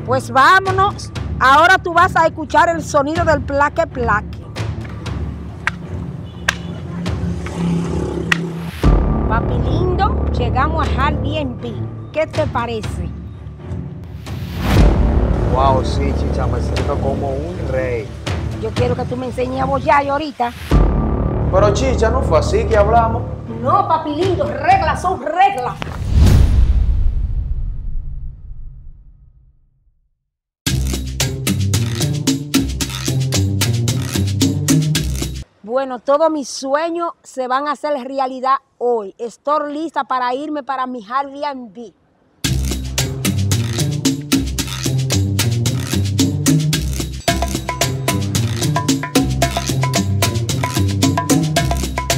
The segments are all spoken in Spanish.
Pues vámonos. Ahora tú vas a escuchar el sonido del plaque plaque. Papi lindo, llegamos a Airbnb. ¿Qué te parece? Wow, sí, chicha, me siento como un rey. Yo quiero que tú me enseñes a bollar ahorita. Pero chicha, no fue así que hablamos. No, papi lindo, reglas son reglas. Bueno, todos mis sueños se van a hacer realidad hoy. Estoy lista para irme para mi Airbnb.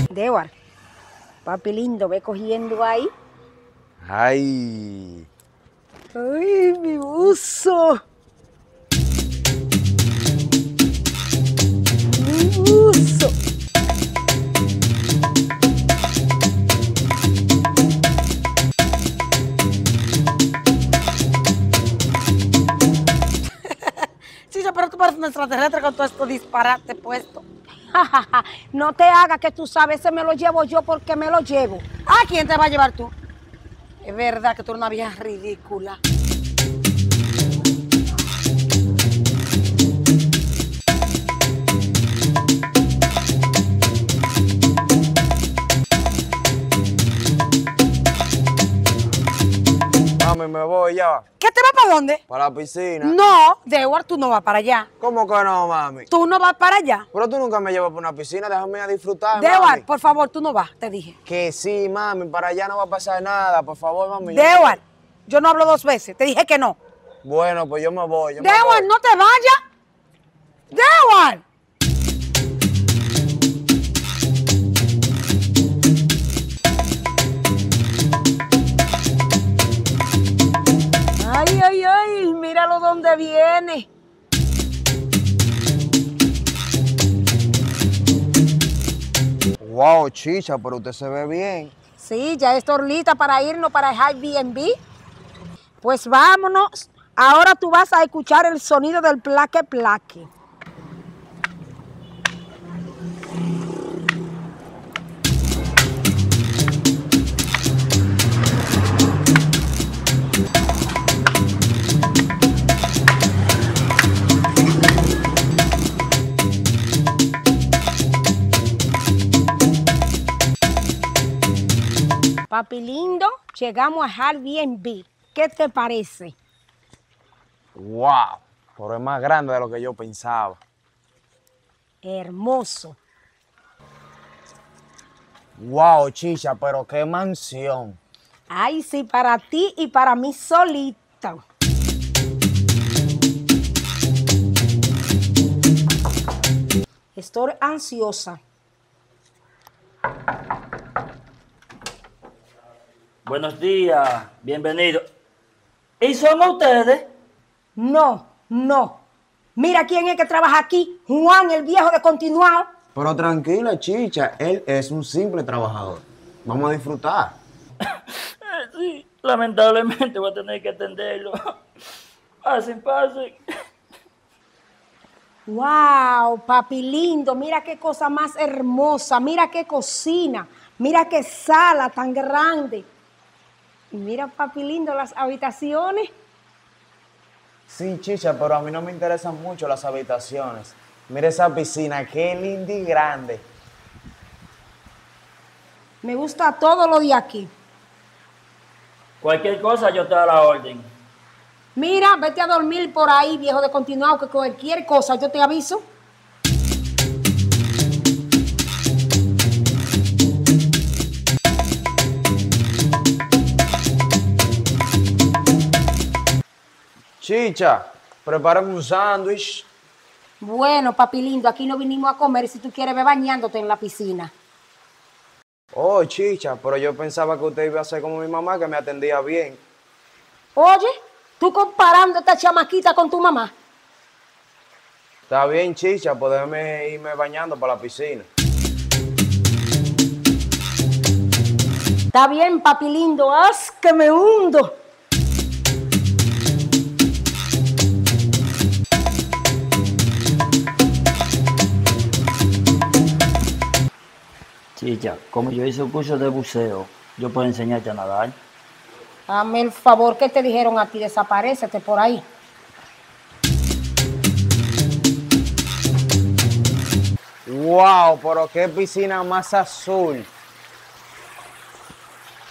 Dewar, papi lindo, ve cogiendo ahí. Ay. ¡Ay, mi buzo! ¡Mi buzo! Chicha, pero tú pareces un extraterrestre con todo esto disparate puesto. No te hagas que tú sabes, ese me lo llevo yo porque me lo llevo. ¿A quién te va a llevar tú? Es verdad que tú eres una vieja ridícula. Mami, me voy ya. ¿Qué te vas para dónde? Para la piscina. No, Dewar, tú no vas para allá. ¿Cómo que no, mami? Tú no vas para allá. Pero tú nunca me llevas para una piscina, déjame a disfrutar, Dewar, mami. por favor, tú no vas, te dije. Que sí, mami, para allá no va a pasar nada, por favor, mami. Dewar, yo no hablo dos veces, te dije que no. Bueno, pues yo me voy. Dewar, no te vayas. Dewar. Ay, ay, ay, míralo donde viene. Wow, chicha, pero usted se ve bien. Sí, ya estoy lista para irnos para el Airbnb. Pues vámonos. Ahora tú vas a escuchar el sonido del plaque plaque. Papi lindo, llegamos a Airbnb. ¿Qué te parece? Wow, pero es más grande de lo que yo pensaba. Hermoso. Wow, chicha, pero qué mansión. Ay, sí, para ti y para mí solito. Estoy ansiosa. Buenos días, bienvenido. ¿Y son ustedes? No, no. Mira quién es que trabaja aquí. Juan, el viejo de Continuado. Pero tranquila, chicha, él es un simple trabajador. Vamos a disfrutar. Sí, lamentablemente voy a tener que atenderlo. Pasen, pasen. Wow, papi lindo, mira qué cosa más hermosa, mira qué cocina, mira qué sala tan grande. Y mira, papi lindo, las habitaciones. Sí, chicha, pero a mí no me interesan mucho las habitaciones. Mira esa piscina, qué linda y grande. Me gusta todo lo de aquí. Cualquier cosa yo te doy la orden. Mira, vete a dormir por ahí, viejo de Continuado, que cualquier cosa yo te aviso. Chicha, prepárame un sándwich. Bueno, papi lindo, aquí no vinimos a comer si tú quieres ver bañándote en la piscina. Oh, chicha, pero yo pensaba que usted iba a ser como mi mamá, que me atendía bien. Oye, tú comparando a esta chamaquita con tu mamá. Está bien, chicha, pues déjame irme bañando para la piscina. Está bien, papi lindo, haz que me hundo. Chicha, como yo hice un curso de buceo, yo puedo enseñarte a nadar. Hazme el favor que te dijeron a ti, desaparécete por ahí. Wow, pero qué piscina más azul.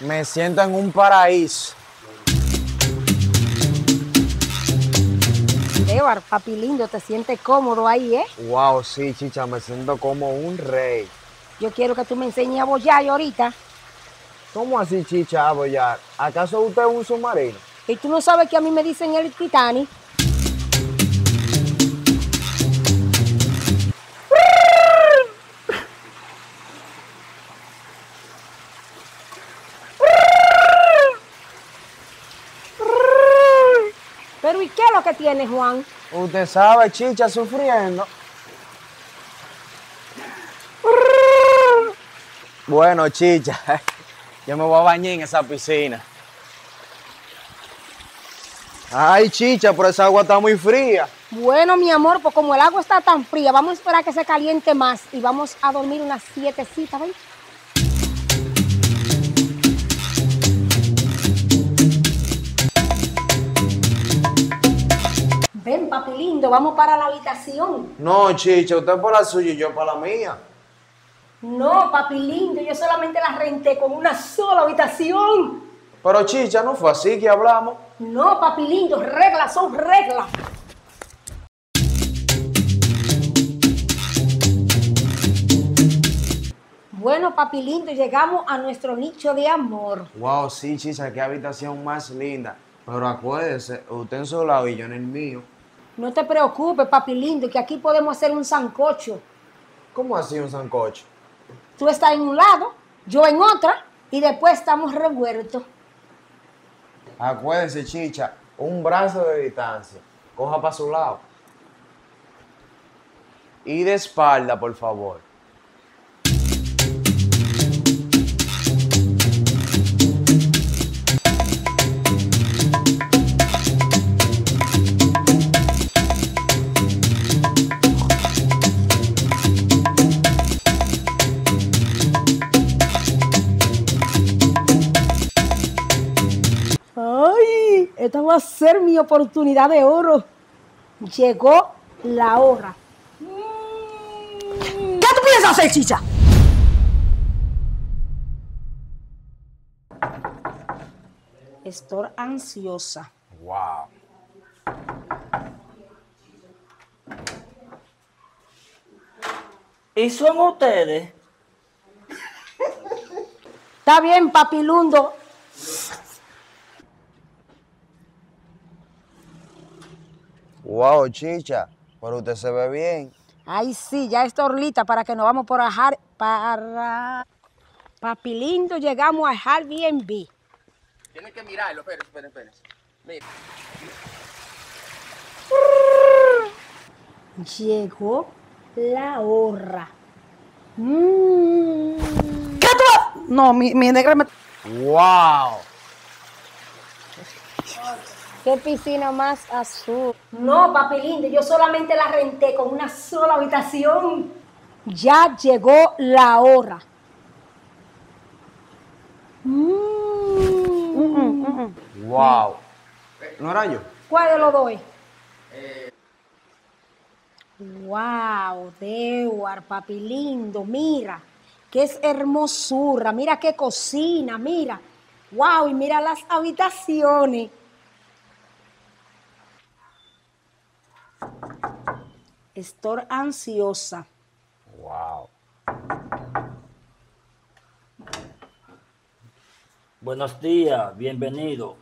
Me siento en un paraíso. Edward, papi lindo, te sientes cómodo ahí, ¿eh? Wow, sí, chicha, me siento como un rey. Yo quiero que tú me enseñes a bollar ahorita. ¿Cómo así, chicha, a bollar? ¿Acaso usted es un submarino? Y tú no sabes que a mí me dicen el Titanic. Pero ¿y qué es lo que tienes, Juan? Usted sabe, chicha, sufriendo. Bueno, chicha, yo me voy a bañar en esa piscina. Ay, chicha, pero esa agua está muy fría. Bueno, mi amor, pues como el agua está tan fría, vamos a esperar que se caliente más y vamos a dormir unas 7 citas, ¿ven? Ven, papi lindo, vamos para la habitación. No, chicha, usted por la suya y yo por la mía. No, papi lindo, yo solamente la renté con una sola habitación. Pero, chicha, no fue así que hablamos. No, papi lindo, reglas son reglas. Bueno, papi lindo, llegamos a nuestro nicho de amor. Wow, sí, chicha, qué habitación más linda. Pero acuérdese, usted en su lado y yo en el mío. No te preocupes, papi lindo, que aquí podemos hacer un sancocho. ¿Cómo así un sancocho? Tú estás en un lado, yo en otra, y después estamos revueltos. Acuérdese, chicha, un brazo de distancia. Coja para su lado. Y de espalda, por favor. ¡Ay! Esta va a ser mi oportunidad de oro. Llegó la hora. ¿Qué tú piensas hacer, chicha? Estoy ansiosa. Wow. ¿Y son ustedes? Está bien, papi Lundo. Wow, chicha, pero usted se ve bien. Ay, sí, ya estoy lista para que nos vamos por para Papi Lindo, llegamos a Airbnb. Tienen que mirarlo, esperen. Mira. Llegó la hora. ¿Qué tú? No, mi negra me... Wow. ¿Qué piscina más azul? No, papi lindo, yo solamente la renté con una sola habitación. Ya llegó la hora. Wow. ¿No era yo? ¿Cuál de los dos es? Wow, Dewar, papi lindo, mira, qué es hermosura, mira qué cocina, mira. Wow, y mira las habitaciones. Estoy ansiosa. Wow. Buenos días, bienvenido.